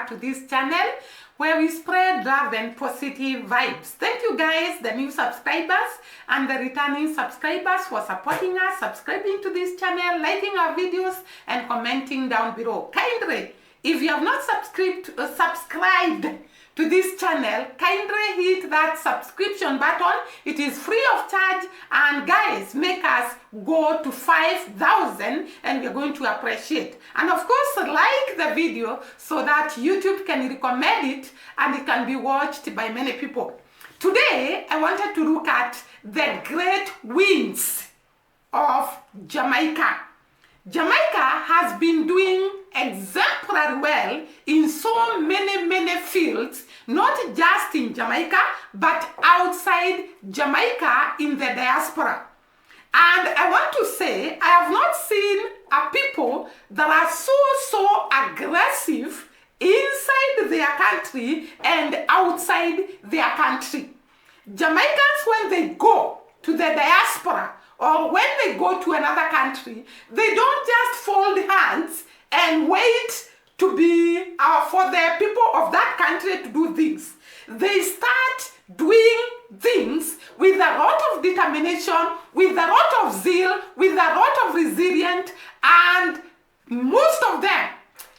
to this channel where we spread love and positive vibes. Thank you guys, the new subscribers and the returning subscribers, for supporting us, subscribing to this channel, liking our videos and commenting down below. Kindly, if you have not subscribed to this channel, kindly hit that subscription button. It is free of charge, and guys, make us go to 5,000 and we're going to appreciate. And of course, like the video so that YouTube can recommend it and it can be watched by many people. Today I wanted to look at the great wins of Jamaica. Jamaica has been doing exemplary well in so many fields, not just in Jamaica, but outside Jamaica in the diaspora. And I want to say, I have not seen a people that are so aggressive inside their country and outside their country. Jamaicans, when they go to the diaspora, or when they go to another country, they don't just fold hands and wait to be for the people of that country to do things. They start doing things with a lot of determination, with a lot of zeal, with a lot of resilience, and most of them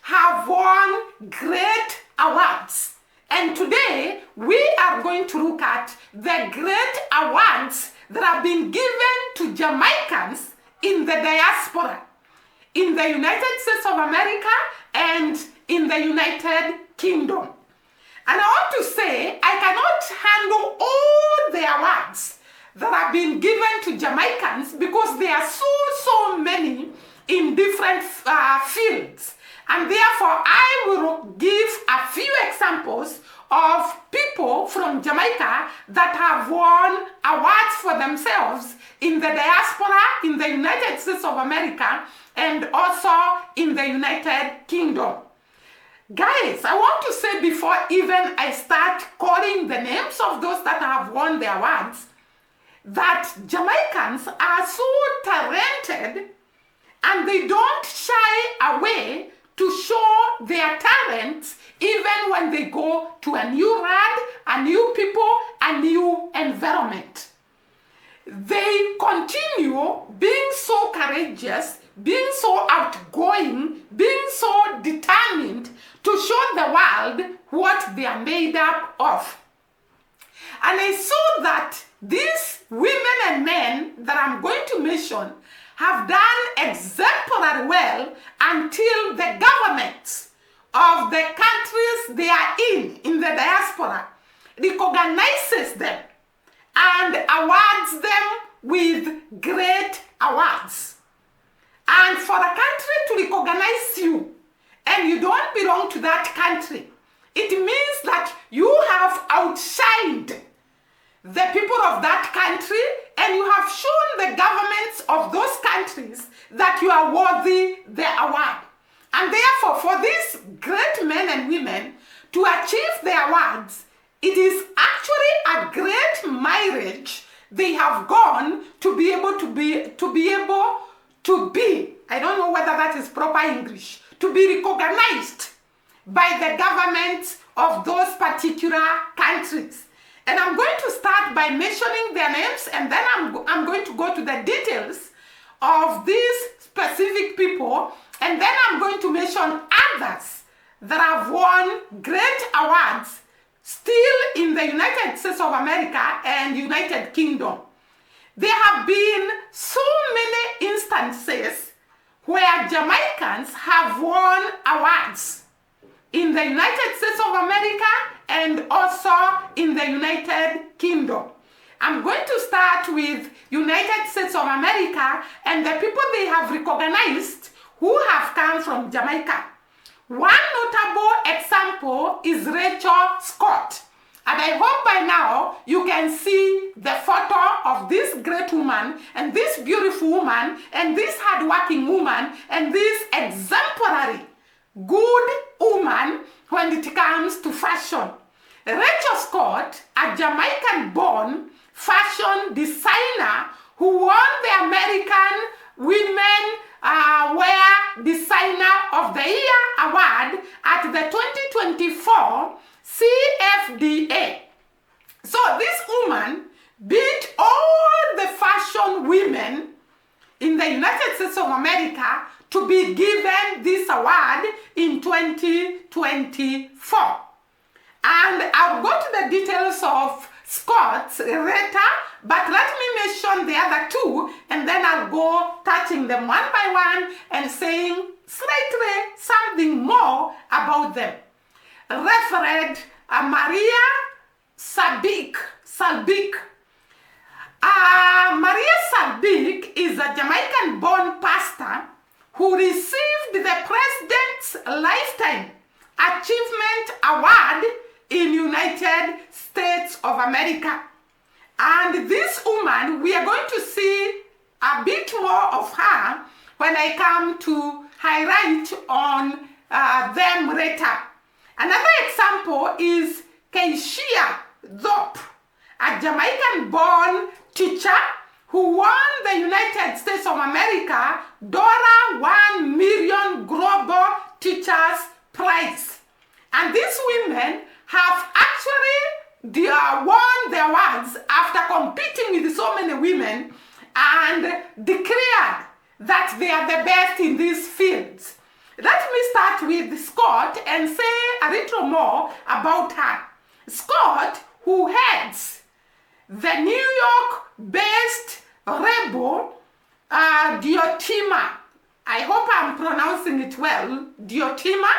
have won great awards. And today we are going to look at the great awards that have been given to Jamaicans in the diaspora, in the United States of America and in the United Kingdom. And I want to say, I cannot handle all the awards that have been given to Jamaicans because there are so many in different fields. And therefore, I will give a few examples of people from Jamaica that have won awards for themselves in the diaspora, in the United States of America, and also in the United Kingdom. Guys, I want to say before even I start calling the names of those that have won the awards, that Jamaicans are so talented and they don't shy away to show their talents even when they go to a new land, a new people, a new environment. They continue being so courageous, being so outgoing, being so determined to show the world what they are made up of. And I saw that these women and men that I'm going to mention have done exemplary well until the governments of the countries they are in the diaspora, recognizes them and awards them with great awards. And for a country to recognize you and you don't belong to that country, it means that you have outshined the people of that country, and you have shown the governments of those countries that you are worthy the award. And therefore, for these great men and women to achieve the awards, it is actually a great mileage they have gone to be able to be, I don't know whether that is proper English, to be recognized by the governments of those particular countries. And I'm going to start by mentioning their names, and then I'm going to go to the details of these specific people, and then I'm going to mention others that have won great awards still in the United States of America and United Kingdom. There have been so many instances where Jamaicans have won awards in the United States of America and also in the United Kingdom. I'm going to start with United States of America and the people they have recognized who have come from Jamaica. One notable example is Rachel Scott. And I hope by now you can see the photo of this great woman and this beautiful woman and this hardworking woman and this exemplary good woman when it comes to fashion. Rachel Scott, a Jamaican-born fashion designer who won the American Women were Designer of the Year Award at the 2024 CFDA. So this woman beat all the fashion women in the United States of America to be given this award in 2024. And I'll go to the details of Scott later, but let me mention the other two, and then I'll go touching them one by one and saying slightly something more about them. Reverend Maria Salbik. Maria Salbik is a Jamaican-born pastor who received the President's Lifetime Achievement Award in United States of America. And this woman, we are going to see a bit more of her when I come to highlight on them later. Another example is Keishia Thorpe, a Jamaican-born teacher who won the United States of America $1 million Global Teachers Prize. And these women have actually won the awards after competing with so many women and declared that they are the best in these fields. Let me start with Scott and say a little more about her. Scott, who heads the New York-based rebel Diotima, I hope I'm pronouncing it well, Diotima,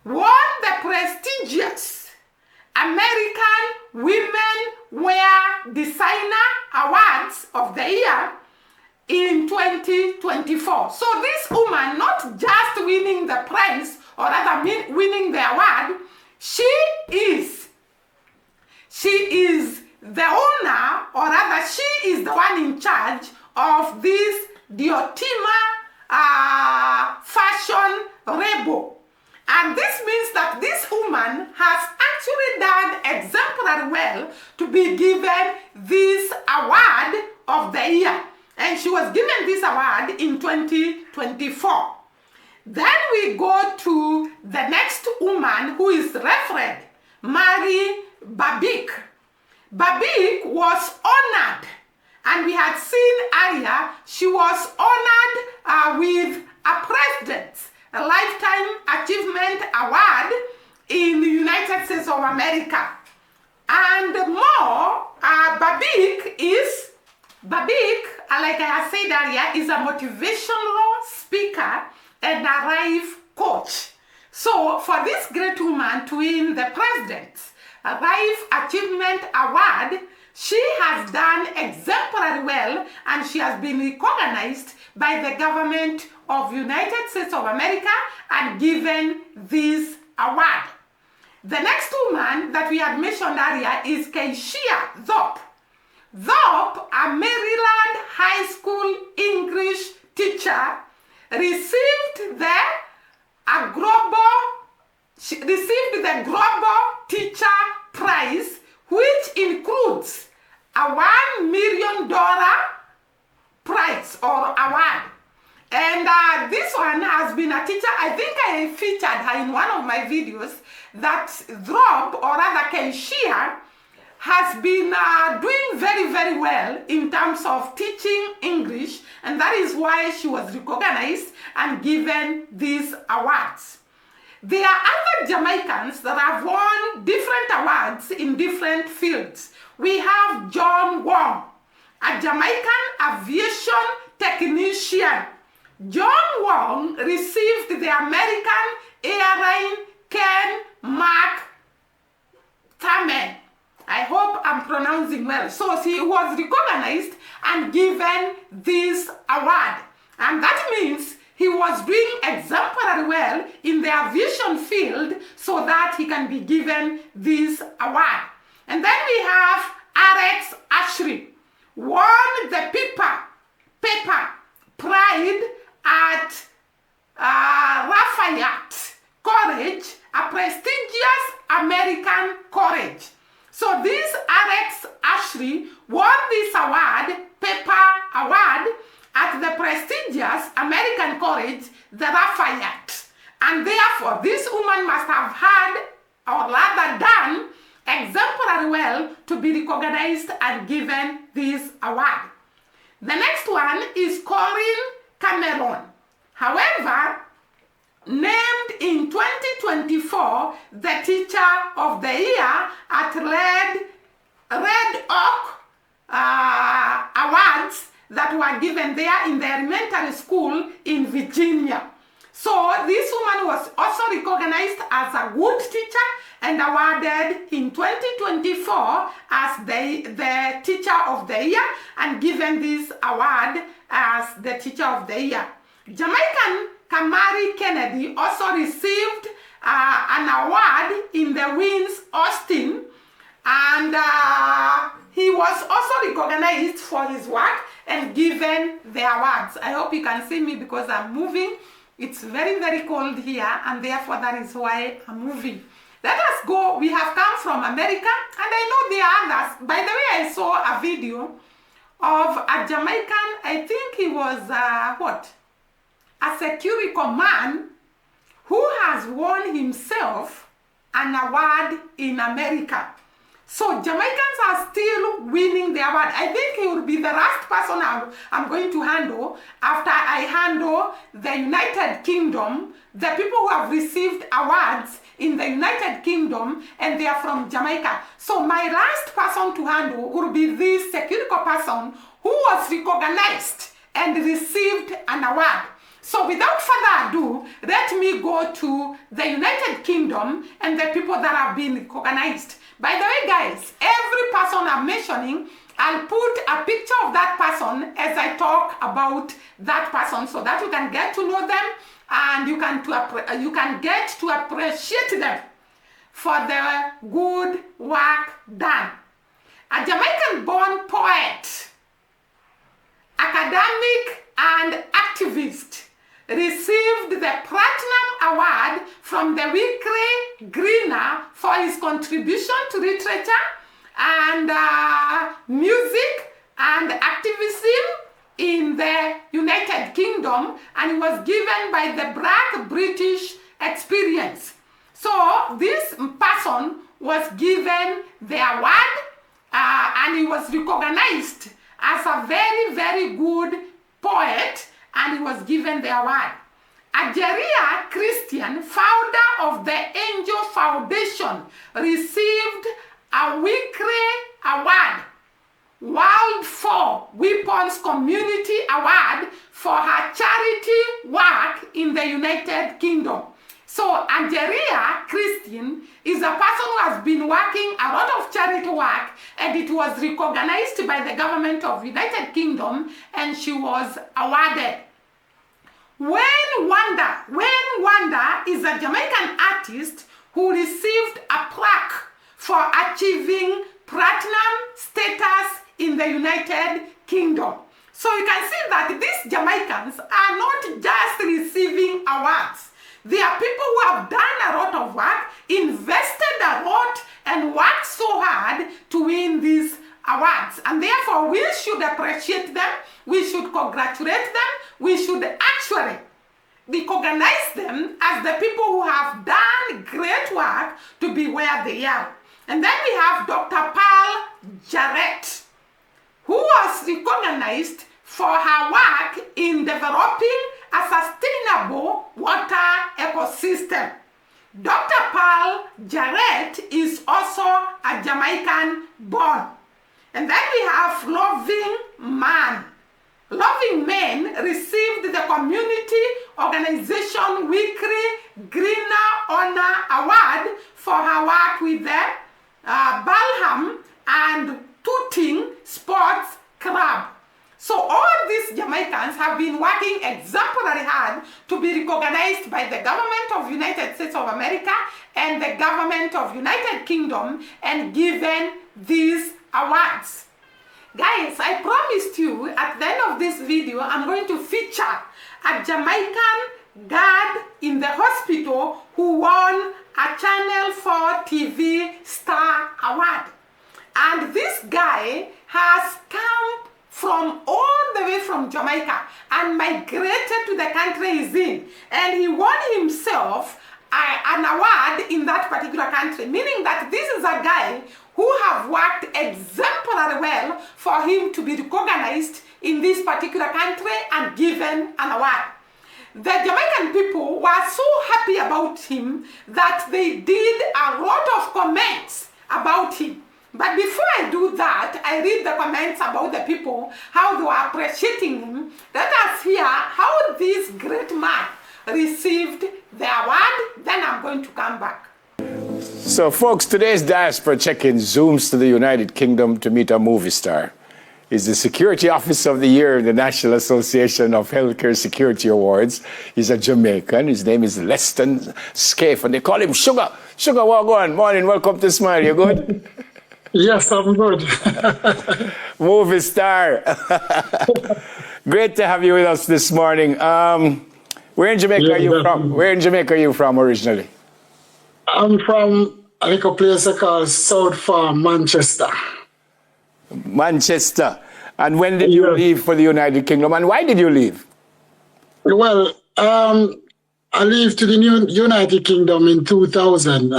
won the prestigious American Women Wear Designer Awards of the Year in 2024. So this woman, not just winning the prize or rather winning the award, she is the owner, or rather she is the one in charge of this Diotima fashion rebel. And this means that this woman has actually done exemplary well to be given this award of the year. And she was given this award in 2024. Then we go to the next woman, who is Reverend Mary Babik. Babik was honored, and we had seen earlier, she was honored with a President's Lifetime Achievement Award in the United States of America. And more, Babik, like I have said earlier, is a motivational speaker and a life coach. So for this great woman to win the President's Life Achievement Award, she has done exemplary well, and she has been recognized by the government of United States of America and given this award. The next woman that we had mentioned earlier is Keishia Thorpe. Thorpe, a Maryland high school English teacher, received the Global Teacher Prize, which includes a $1 million prize or award. And this one has been a teacher, I think I featured her in one of my videos, that Thorpe, or rather Keishia, has been doing very, very well in terms of teaching English, and that is why she was recognized and given these awards. There are other Jamaicans that have won different awards in different fields. We have John Wong, a Jamaican aviation technician. John Wong received the American Airline Ken Mark Tamen. I hope I'm pronouncing well. So he was recognized and given this award. And that means he was doing exemplary well in the aviation field so that he can be given this award. And then we have Alex Ashley, won the paper Pride at Lafayette College, a prestigious American college. So this Alex Ashley won this award, paper award, at the prestigious American college, the Lafayette. And therefore, this woman must have had, or rather done, exemplary well to be recognized and given this award. The next one is Corinne Cameron. However, named in 2024 the Teacher of the Year at Red Oak Awards that were given there in the elementary school in Virginia. So this woman was also recognized as a good teacher and awarded in 2024 as the Teacher of the Year and given this award as the Teacher of the Year. Jamaican Kamari Kennedy also received an award in the Wins Austin, and he was also recognized for his work and given the awards. I hope you can see me because I'm moving. It's very, very cold here, and therefore that is why I'm moving. Let us go. We have come from America, and I know there are others. By the way, I saw a video of a Jamaican, I think he was, a security man who has won himself an award in America. So Jamaicans are still winning the award. I think he will be the last person I'm going to handle after I handle the United Kingdom, the people who have received awards in the United Kingdom, and they are from Jamaica. So my last person to handle will be this security person who was recognized and received an award. So without further ado, let me go to the United Kingdom and the people that have been recognized. By the way, guys, every person I'm mentioning, I'll put a picture of that person as I talk about that person so that you can get to know them and you can get to appreciate them for the good work done. A Jamaican-born poet, academic, and activist received the Platinum Award from the weekly Greener for his contribution to literature and music and activism in the United Kingdom, and it was given by the Black British Experience. So this person was given the award and he was recognized as a very, very good poet, and he was given the award. Ajeria Christian, founder of the Angel Foundation, received a weekly award, World 4 Weapons Community Award, for her charity work in the United Kingdom. So Ajeria Christian is a person who has been working a lot of charity work, and it was recognized by the government of United Kingdom, and she was awarded. Wayne Wonder is a Jamaican artist who received a plaque for achieving platinum status in the United Kingdom. So you can see that these Jamaicans are not just receiving awards. They are people who have done a lot of work, invested a lot, and worked so hard to win these awards. And therefore, we should appreciate them, we should congratulate them, we should actually recognize them as the people who have done great work to be where they are. And then we have Dr. Pearl Jarrett, who was recognized for her work in developing a sustainable water ecosystem. Dr. Pearl Jarrett is also a Jamaican born. And then we have Loving Man. Loving Man received the Community Organization Weekly Greener Honor Award for her work with the Balham and Tooting Sports Club. So all these Jamaicans have been working exemplary hard to be recognized by the government of United States of America and the government of United Kingdom and given these awards. Guys, I promised you at the end of this video, I'm going to feature a Jamaican guard in the hospital who won a Channel 4 TV Star Award. And this guy has come from all the way from Jamaica. and migrated to the country he's in. And he won himself an award in that particular country, meaning that this is a guy who have worked exemplary well for him to be recognized in this particular country and given an award. The Jamaican people were so happy about him that they did a lot of comments about him. But before I do that, I read the comments about the people, how they were appreciating him. Let us hear how this great man received the award, then I'm going to come back. So folks, today's Diaspora Check-in zooms to the United Kingdom to meet a movie star. He's the Security Officer of the Year in the National Association of Healthcare Security Awards. He's a Jamaican. His name is Leon Scafe, and they call him Sugar. Sugar, what going on? Morning, welcome to Smile. You good? Yes, I'm good. Movie star. Great to have you with us this morning. Where in Jamaica are you from? Where in Jamaica are you from originally? I'm from a little place called South Farm, Manchester. Manchester. And when did you leave for the United Kingdom? And why did you leave? Well, I left to the United Kingdom in 2000.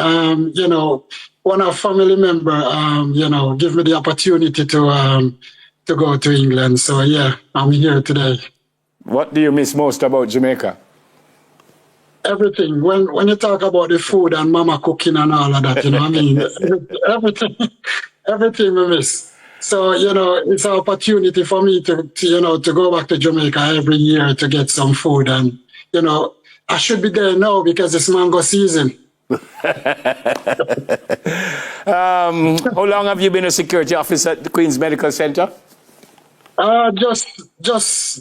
You know, one of family member, you know, give me the opportunity to go to England. So yeah, I'm here today. What do you miss most about Jamaica? Everything. When you talk about the food and mama cooking and all of that, you know, I mean, everything we miss. So, you know, it's an opportunity for me to you know, to go back to Jamaica every year to get some food. And, you know, I should be there now because it's mango season. How long have you been a security officer at the Queen's Medical Center? Just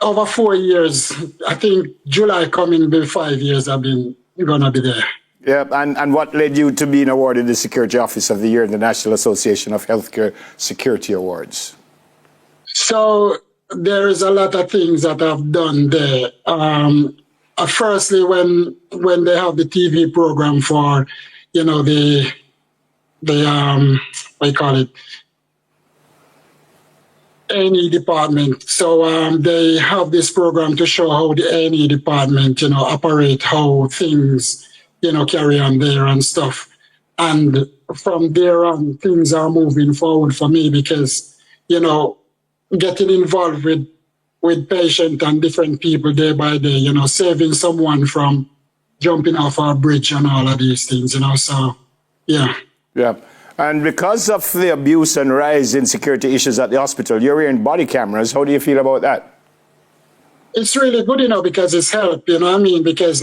over 4 years. I think July coming will be 5 years I've been gonna be there. Yeah, and what led you to being awarded the Security Officer of the Year in the National Association of Healthcare Security Awards? So there is a lot of things that I've done there. Firstly, when they have the TV program for, you know, the what you call it, A&E department. So they have this program to show how the A&E department, you know, operate, how things, you know, carry on there and stuff. And from there on, things are moving forward for me because, you know, getting involved with patients and different people day by day, you know, saving someone from jumping off a bridge and all of these things, you know, so, yeah. Yeah. And because of the abuse and rise in security issues at the hospital, you're wearing body cameras. How do you feel about that? It's really good, you know, because it's help, you know what I mean? Because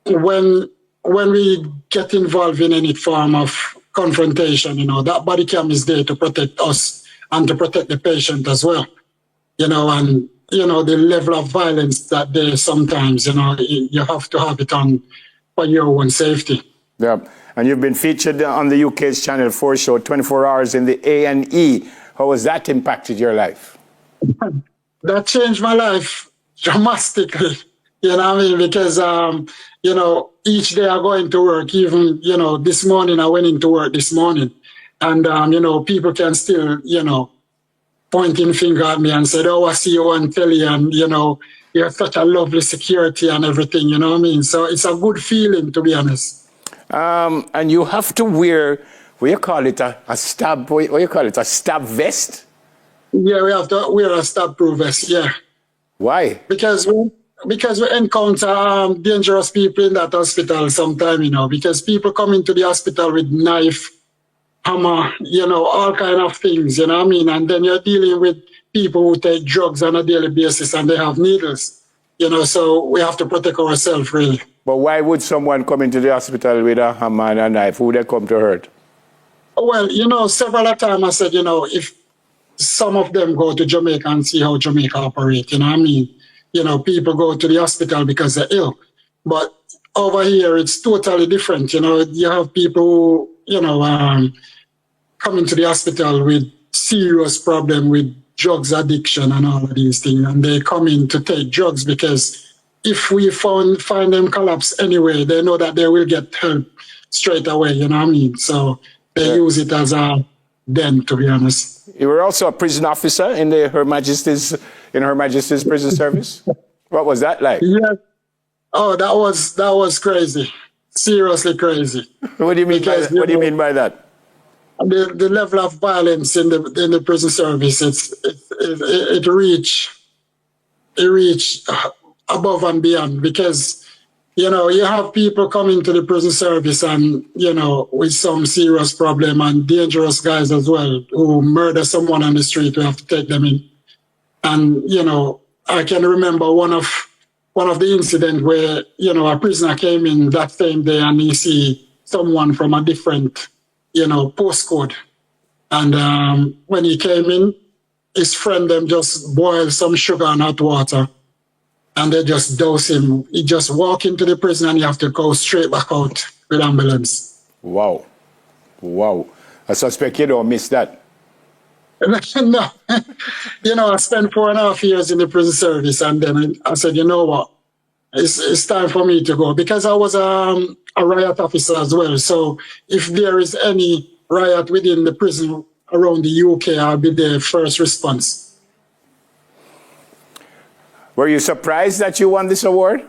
when we get involved in any form of confrontation, you know, that body cam is there to protect us and to protect the patient as well, you know, and, you know, the level of violence that there sometimes, you know, you have to have it on for your own safety. Yeah. And you've been featured on the UK's Channel 4 show, 24 Hours in the A&E. How has that impacted your life? That changed my life dramatically, you know what I mean? Because, you know, each day I go into work, even, you know, this morning I went into work this morning. And, you know, people can still, you know, pointing finger at me and said, oh, I see you on telly and, you know, you're such a lovely security and everything, you know what I mean? So it's a good feeling, to be honest. And you have to wear, what you call it, a stab, what you call it, a stab vest? Yeah, we have to wear a stab-proof vest, yeah. Why? Because we encounter dangerous people in that hospital sometimes, you know, because people come into the hospital with knife, hammer, you know, all kind of things, you know what I mean? And then you're dealing with people who take drugs on a daily basis and they have needles, you know, so we have to protect ourselves, really. But why would someone come into the hospital with a hammer and a knife? Who would they come to hurt? Well, you know, several times I said, you know, if some of them go to Jamaica and see how Jamaica operates, you know what I mean? You know, people go to the hospital because they're ill. But over here, it's totally different. You know, you have people who, you know, come into the hospital with serious problem with drugs addiction and all of these things. And they come in to take drugs because if we find them collapse anyway, they know that they will get help straight away, you know what I mean? So they use it as a then, to be honest. You were also a prison officer in Her Majesty's prison service. What was that like? Yeah. Oh, that was crazy. Seriously crazy. What do you mean by that? What do you mean by that? The level of violence in the prison service, it reached above and beyond, because you have people coming to the prison service and with some serious problem, and dangerous guys as well who murder someone on the street. We have to take them in. And I can remember one of the incidents where a prisoner came in that same day and he see someone from a different postcode, and when he came in, his friend them just boiled some sugar and hot water, and they just dose him. He just walk into the prison and you have to go straight back out with ambulance. Wow. I suspect you don't miss that. No. I spent 4.5 years in the prison service, and then I said, you know what? It's time for me to go, because I was a riot officer as well. So if there is any riot within the prison around the UK, I'll be the first response. Were you surprised that you won this award?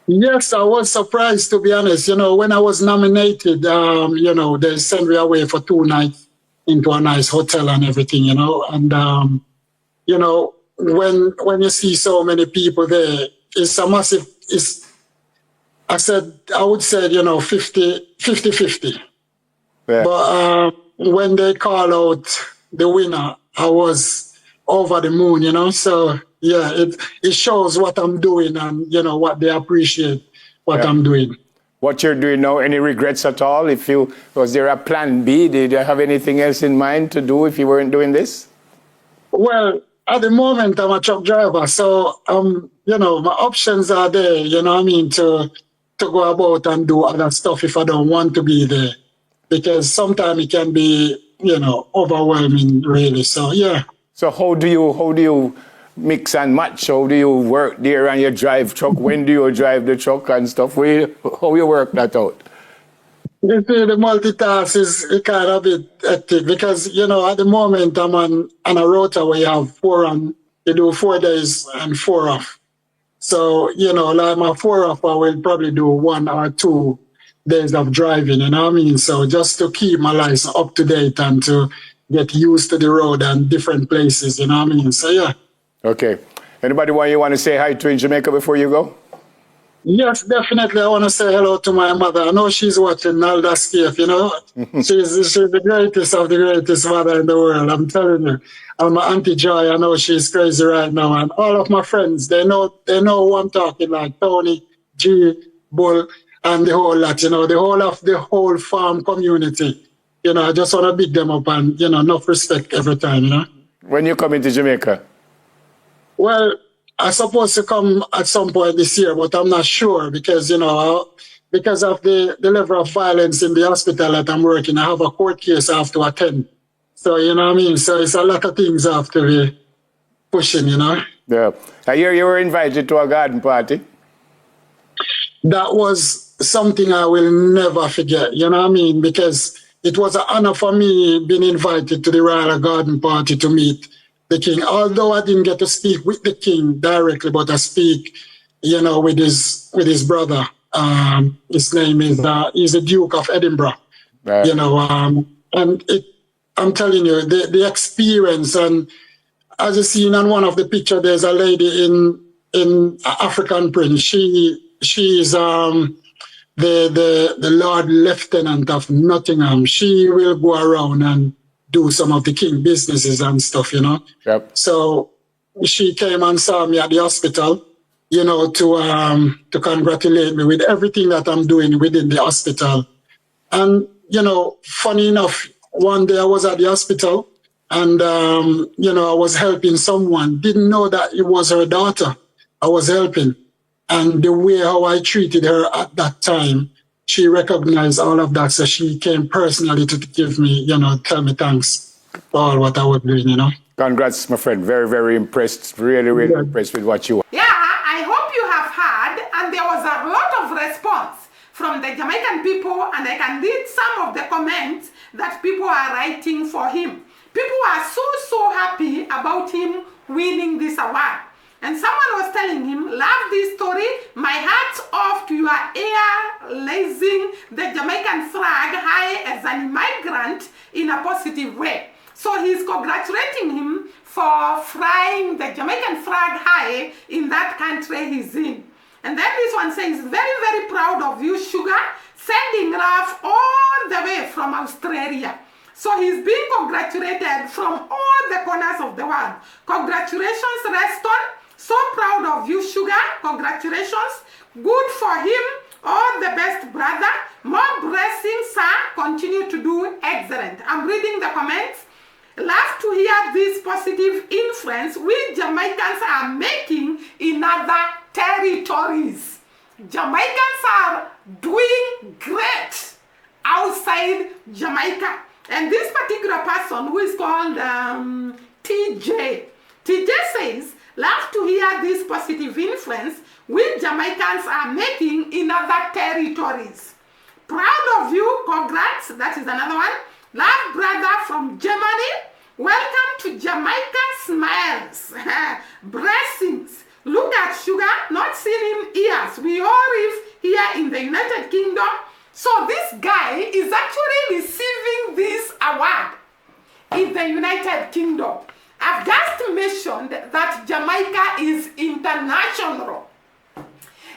Yes, I was surprised, to be honest. When I was nominated, they sent me away for 2 nights into a nice hotel and everything, and when you see so many people there, it's a massive, I would say 50-50. Yeah. But when they call out the winner, I was over the moon, so yeah, it shows what I'm doing, and what they appreciate what I'm doing. What you're doing now, any regrets at all? Was there a plan B? Did you have anything else in mind to do if you weren't doing this? Well, at the moment, I'm a truck driver, so my options are there, to go about and do other stuff if I don't want to be there, because sometimes it can be, overwhelming, really. So yeah. So how do you mix and match? How do you work there and you drive truck? When do you drive the truck and stuff? How you work that out? You see, the multitask is kind of a bit hectic, because, at the moment I'm on a rota where you have 4 on, you do 4 days and 4 off. So, like my 4 off, I will probably do 1 or 2 days of driving, So just to keep my license up to date and to get used to the road and different places, So yeah. Okay. Anybody you want to say hi to in Jamaica before you go? Yes, definitely. I want to say hello to my mother. I know she's watching, Leon Scafe, She's the greatest of the greatest mother in the world, I'm telling you. And my Auntie Joy, I know she's crazy right now. And all of my friends, they know who I'm talking, like Tony, G, Bull, and the whole lot, the whole farm community. I just want to big them up and, enough respect every time, When you come into Jamaica? Well, I'm supposed to come at some point this year, but I'm not sure, because, because of the level of violence in the hospital that I'm working, I have a court case I have to attend. So, So it's a lot of things I have to be pushing, Yeah. I hear you were invited to a garden party. That was something I will never forget, Because it was an honor for me being invited to the Royal Garden Party to meet the king, although I didn't get to speak with the king directly, but I speak, with his brother. His name is he's the Duke of Edinburgh. Right. And I'm telling you, the experience, and as you seen on one of the pictures, there's a lady in African Prince. She is the Lord Lieutenant of Nottingham. She will go around and do some of the king businesses and stuff, Yep. So she came and saw me at the hospital, to congratulate me with everything that I'm doing within the hospital. And, funny enough, one day I was at the hospital and, I was helping someone, didn't know that it was her daughter I was helping. And the way how I treated her at that time, she recognized all of that. So she came personally to give me, tell me thanks for all what I was doing, Congrats, my friend. Very, very impressed. Really, really impressed with what you are. Yeah, I hope you have heard, and there was a lot of response from the Jamaican people, and I can read some of the comments that people are writing for him. People are so happy about him winning this award. And someone was telling him, love this story. My hat's off to your air-raising the Jamaican flag high as an immigrant in a positive way. So he's congratulating him for flying the Jamaican flag high in that country he's in. And then this one says, very proud of you, Sugar, sending love all the way from Australia. So he's being congratulated from all the corners of the world. Congratulations, Reston. So proud of you, Sugar. Congratulations. Good for him. All the best, brother. More blessings, sir. Continue to do excellent. I'm reading the comments. Love to hear this positive influence we Jamaicans are making in other territories. Jamaicans are doing great outside Jamaica. And this particular person, who is called TJ says, love to hear this positive influence we Jamaicans are making in other territories. Proud of you, congrats, that is another one. Love, brother from Germany. Welcome to Jamaica Smiles. Blessings. Look at Sugar, not seen him years. We all live here in the United Kingdom. So this guy is actually receiving this award in the United Kingdom. I've just mentioned that Jamaica is international.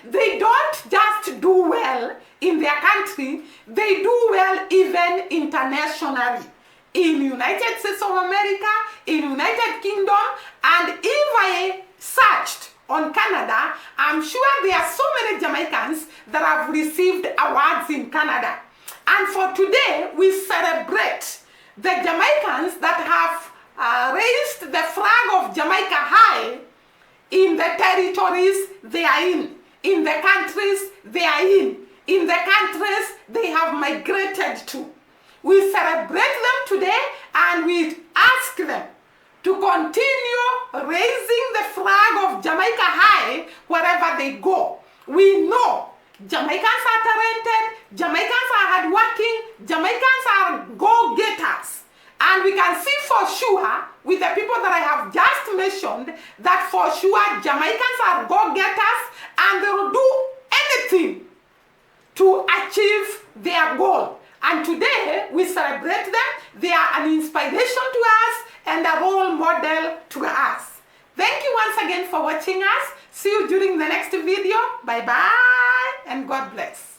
They don't just do well in their country, they do well even internationally. In United States of America, in United Kingdom, and if I searched on Canada, I'm sure there are so many Jamaicans that have received awards in Canada. And for today, we celebrate the Jamaicans that have raised the flag of Jamaica high in the territories they are in the countries they are in the countries they have migrated to. We celebrate them today and we ask them to continue raising the flag of Jamaica high wherever they go. We know Jamaicans are talented, Jamaicans are hardworking, Jamaicans are go-getters. And we can see for sure with the people that I have just mentioned that for sure Jamaicans are go-getters and they will do anything to achieve their goal. And today we celebrate them. They are an inspiration to us and a role model to us. Thank you once again for watching us. See you during the next video. Bye-bye and God bless.